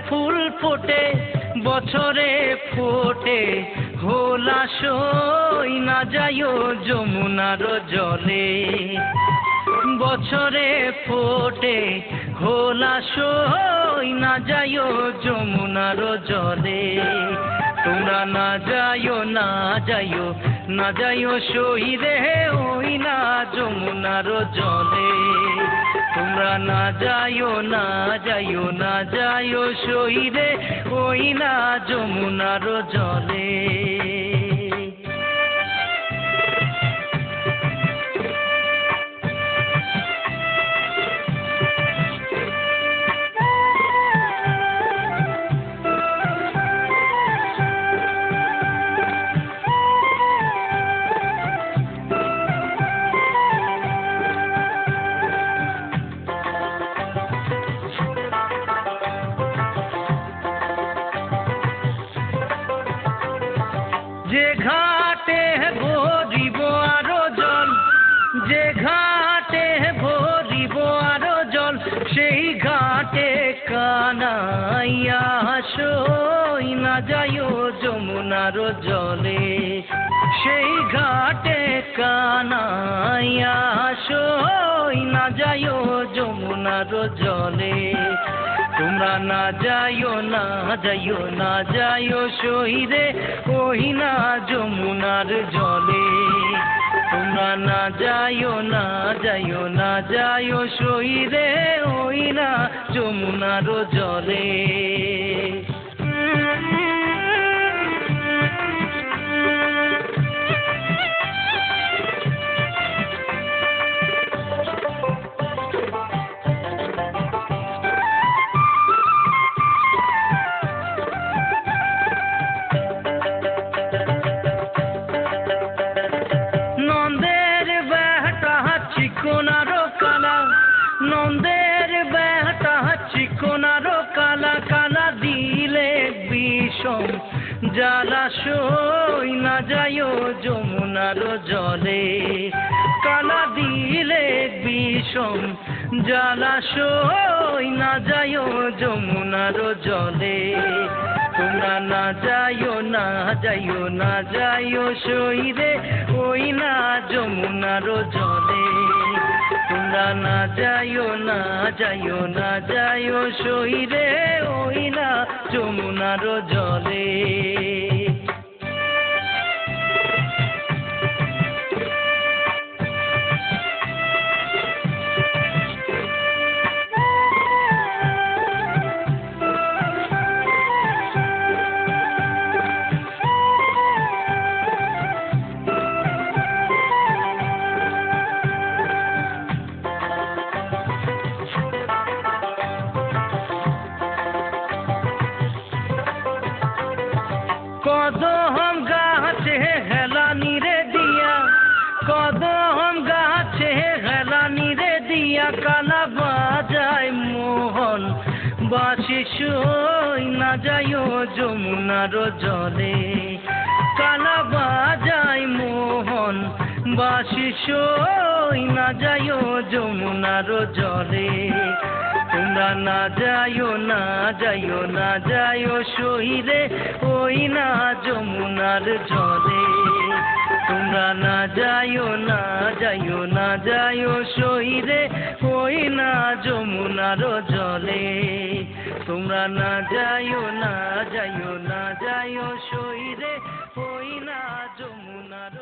ফুল ফোটে বছরে ফোটে হোলাসই না যাইও যমুনার জলে। বছরে ফোটে হোলাসই না যাইও যমুনার জলে। তোমরা না যাইও না যাইও না যাইও শহীদে ওই না যমুনার জলে। তোমরা না যাইও না যাইও না যাইও শহীদে ওই না যমুনার জলে। যে ঘাটে ভরিব আরো জল, যে ঘাটে ভরিব আরো জল, সেই ঘাটে কানাইয়া সই না যাইও যমুনার জলে। সেই ঘাটে কানাইয়া সই না যাইও যমুনার জলে। তোমরা না যাইও না যাইও না যাইও শহীদে ওই না যমুনার জলে। তোমরা না যাইও না যাইও না যাইও শহীদে ওই না যমুনার জলে। চিকনারো কালা, নন্দের বেটা চিকনারো কালা, কালা দিলে বিষম জ্বালাসই না যাইও যমুনার জলে। কালা দিলে বিষম জ্বালাসই না যাইও যমুনার জলে। তোমরা না যাইও না যাইও না যাইও শহীদে ওই না যমুনার জলে। তোমরা না যাইও না যাইও না যাইও শহীদে ওই না যমুনার জলে। কদম গাছে হেলানি রে দিয়া, কদম গাছে হেলানি রে দিয়া, কালা বাজায় মোহন বাঁশি সই না যাইও যমুনার জলে। কালা বাজায় মোহন বাঁশি সই না যাইও যমুনার জলে। তোমরা না যাইও না যাইও না যাইও শহীদে ওই না যমুনার জলে। তোমরা না যাইও না যাইও না যাইও শহীদে ওই না যমুনার জলে। তোমরা না যাইও না যাইও না যাইও শহীদে ওই না যমুনার